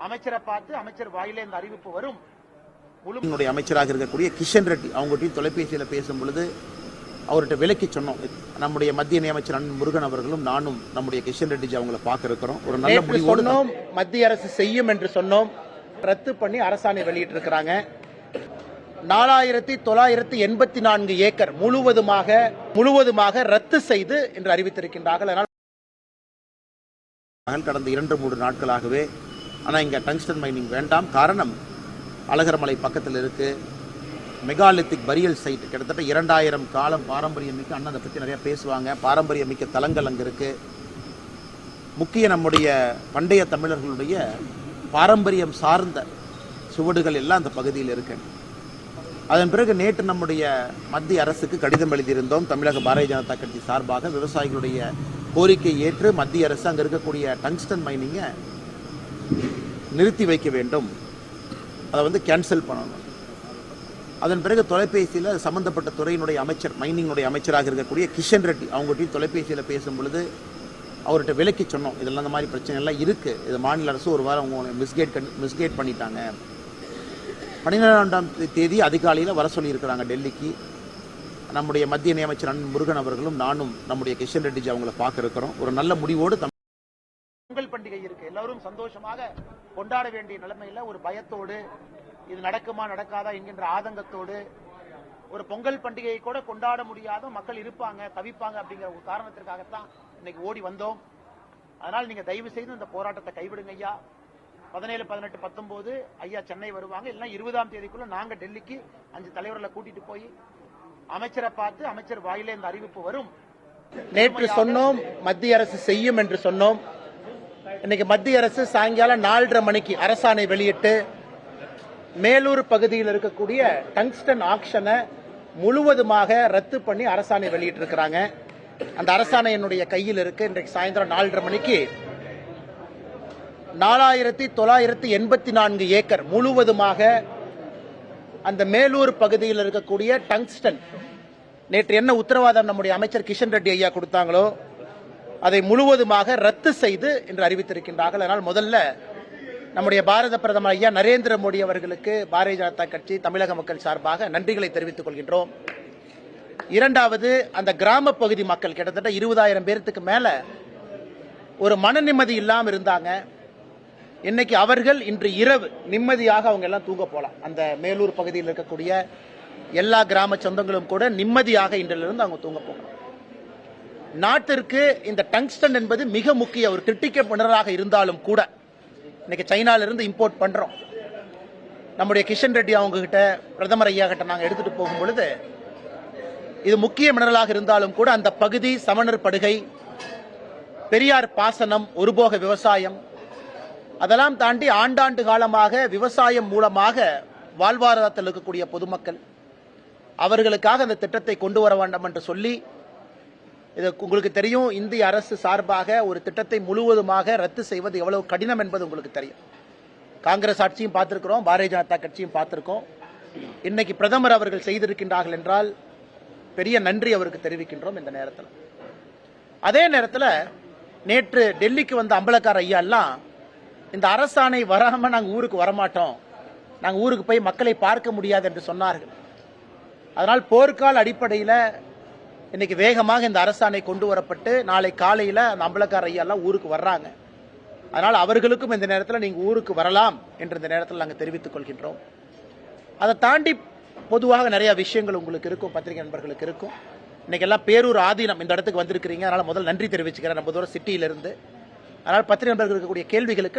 அமைச்சரை பார்த்து அமைச்சர் வாயிலே இந்த அறிவிப்பு வரும். அமைச்சராக இருக்கக்கூடிய கிஷன் ரெட்டி அவங்ககிட்ட தொலைபேசியில் பேசும் பொழுது அவர்கிட்ட விலக்கி சொன்னோம். நம்முடைய மத்திய இணையமைச்சர் அண்ணன் முருகன் அவர்களும் நானும் நம்முடைய கிஷன் ரெட்டி அவங்களை பார்க்க இருக்கிறோம். ஒரு நல்ல முடிவு சொன்னோம், மத்திய அரசு செய்யும் என்று சொன்னோம். ரத்து பண்ணி அரசாணை வெளியிட்டு இருக்கிறாங்க. 4984 ஏக்கர் முழுவதுமாக ரத்து செய்து என்று அறிவித்திருக்கின்றார்கள். கடந்த 2-3 நாட்களாகவே ஆனால் இங்கே டங்ஸ்டன் மைனிங் வேண்டாம். காரணம், அழகர்மலை பக்கத்தில் இருக்கு, மெகாலித்திக் பரியல் சைட், கிட்டத்தட்ட 2000 காலம் பாரம்பரியம் மிக்க, அண்ணன் அதை பற்றி நிறைய பேசுவாங்க, பாரம்பரியம் மிக்க தலங்கள் அங்கே இருக்கு. முக்கிய நம்முடைய பண்டைய தமிழர்களுடைய பாரம்பரியம் சார்ந்த சுவடுகள் எல்லாம் அந்த பகுதியில் இருக்கு. அதன் பிறகு நேற்று நம்முடைய மத்திய அரசுக்கு கடிதம் எழுதியிருந்தோம். தமிழக பாரதிய ஜனதா கட்சி சார்பாக விவசாயிகளுடைய கோரிக்கை ஏற்று மத்திய அரசு அங்கே இருக்கக்கூடிய டங்ஸ்டன் மைனிங்கை நிறுத்தி வைக்க வேண்டும், அதை கேன்சல் பண்ணணும். அதன் பிறகு தொலைபேசியில் சம்பந்தப்பட்ட துறையினுடைய அமைச்சர், மைனிங்குடைய அமைச்சராக இருக்கக்கூடிய கிஷன் ரெட்டி அவங்ககிட்ட தொலைபேசியில் பேசும் பொழுது அவர்கிட்ட விலக்கி சொன்னோம். இதெல்லாம் இந்த மாதிரி பிரச்சனை எல்லாம் இருக்குது, இது மாநில அரசு ஒரு வாரம் அவங்க மிஸ்கைட் பண்ணிட்டாங்க. 12ஆம் தேதி அதிகாலையில் வர சொல்லியிருக்கிறாங்க டெல்லிக்கு. நம்முடைய மத்திய இணையமைச்சர் அண்ணன் முருகன் அவர்களும் நானும் நம்முடைய கிஷன் ரெட்டி அவங்களை பார்க்க இருக்கிறோம். ஒரு நல்ல முடிவோடு பொங்கல் பண்டிகை இருக்கு, எல்லாரும் சந்தோஷமாக கொண்டாட வேண்டிய நிலைமையில ஒரு பயத்தோடு இது நடக்குமா நடக்காதா என்கின்ற ஆதங்கத்தோடு ஒரு பொங்கல் பண்டிகையை கூட கொண்டாட முடியாத மக்கள் இருப்பாங்க, தவிப்பாங்க அப்படிங்கிற ஒரு காரணத்திற்காகத்தான் இன்னைக்கு ஓடி வந்தோம். அதனால் நீங்க தயவு செய்து இந்த போராட்டத்தை கைவிடுங்க ஐயா. 17, 18, 19 ஐயா சென்னை வருவாங்க. இல்லைன்னா 20ஆம் தேதிக்குள்ள நாங்க டெல்லிக்கு 5 தலைவர்களை கூட்டிட்டு போய் அமைச்சரை பார்த்து அமைச்சர் வாயிலே இந்த அறிவிப்பு வரும். நேற்று சொன்னோம், மத்திய அரசு செய்யும் என்று சொன்னோம். இன்னைக்கு மத்திய அரசு சாயங்காலம் 4:30 மணிக்கு அரசாணை வெளியிட்டு மேலூர் பகுதியில் இருக்கக்கூடிய டங்ஸ்டன் ஆக்ஷனை முழுவதுமாக ரத்து பண்ணி அரசாணை வெளியிட்டு இருக்கிறாங்க. அந்த அரசாணை என்னுடைய கையில் இருக்கு. இன்றைக்கு சாயந்தரம் 4:30 மணிக்கு 4984 ஏக்கர் முழுவதுமாக அந்த மேலூர் பகுதியில் இருக்கக்கூடிய டங்ஸ்டன், நேற்று என்ன உத்தரவாதம் நம்முடைய அமைச்சர் கிஷன் ரெட்டி ஐயா கொடுத்தாங்களோ அதை முழுவதுமாக ரத்து செய்து என்று அறிவித்திருக்கின்றார்கள். அதனால் முதல்ல நம்முடைய பாரத பிரதமர் ஐயா நரேந்திர மோடி அவர்களுக்கு பாரதிய ஜனதா கட்சி தமிழக மக்கள் சார்பாக நன்றிகளை தெரிவித்துக் கொள்கின்றோம். இரண்டாவது, அந்த கிராம பகுதி மக்கள் கிட்டத்தட்ட 20,000 பேருக்கு மேல ஒரு மன நிம்மதி இல்லாமல் இருந்தாங்க. இன்னைக்கு அவர்கள் இன்று இரவு நிம்மதியாக அவங்க எல்லாம் தூங்க போலாம். அந்த மேலூர் பகுதியில் இருக்கக்கூடிய எல்லா கிராம சொந்தங்களும் கூட நிம்மதியாக இன்றிலிருந்து அவங்க தூங்க போகலாம். நாட்டிற்கு இந்த டங்ஸ்டன் என்பது மிக முக்கிய ஒரு கிரிட்டிக்கல் மினரலாக இருந்தாலும் கூட இன்னைக்கு சைனாலிருந்து இம்போர்ட் பண்றோம். நம்முடைய கிஷன் ரெட்டி அவங்க கிட்ட, பிரதமர் ஐயா கிட்ட நாங்கள் எடுத்துட்டு போகும் பொழுது இது முக்கிய மினரலாக இருந்தாலும் கூட அந்த பகுதி சமணர் படுகை, பெரியார் பாசனம், ஒருபோக விவசாயம், அதெல்லாம் தாண்டி ஆண்டாண்டு காலமாக விவசாயம் மூலமாக வாழ்வாதாரத்தில் இருக்கக்கூடிய பொதுமக்கள், அவர்களுக்காக அந்த திட்டத்தை கொண்டு வர வேண்டும் என்று சொல்லி, இது உங்களுக்கு தெரியும், இந்திய அரசு சார்பாக ஒரு திட்டத்தை முழுவதுமாக ரத்து செய்வது எவ்வளவு கடினம் என்பது உங்களுக்கு தெரியும். காங்கிரஸ் ஆட்சியும் பார்த்திருக்கிறோம், பாரதிய ஜனதா கட்சியும் பார்த்திருக்கோம். இன்னைக்கு பிரதமர் அவர்கள் செய்திருக்கின்றார்கள் என்றால் பெரிய நன்றி அவருக்கு தெரிவிக்கின்றோம். இந்த நேரத்தில் அதே நேரத்தில் நேற்று டெல்லிக்கு வந்த அம்பலக்கார ஐயா எல்லாம் இந்த அரசாணை வராம நாங்கள் ஊருக்கு வரமாட்டோம், நாங்கள் ஊருக்கு போய் மக்களை பார்க்க முடியாது என்று சொன்னார்கள். அதனால் போர்க்கால அடிப்படையில் இன்னைக்கு வேகமாக இந்த அரசாணை கொண்டு வரப்பட்டு நாளை காலையில் அந்த அம்பலக்கார ஐயா எல்லாம் ஊருக்கு வர்றாங்க. அதனால் அவர்களுக்கும் இந்த நேரத்தில் நீங்க ஊருக்கு வரலாம் என்று இந்த நேரத்தில் நாங்கள் தெரிவித்துக் கொள்கின்றோம். அதை தாண்டி பொதுவாக நிறைய விஷயங்கள் உங்களுக்கு இருக்கும், பத்திரிகை நண்பர்களுக்கு இருக்கும். இன்னைக்கு எல்லாம் பேரூர் ஆதீனம் இந்த இடத்துக்கு வந்திருக்கிறீங்க, அதனால முதல் நன்றி தெரிவிச்சுக்கிறேன் நம்ம தூரம் சிட்டியிலிருந்து. அதனால் பத்திரிகை நண்பர்களுக்கு இருக்கக்கூடிய கேள்விகளுக்கு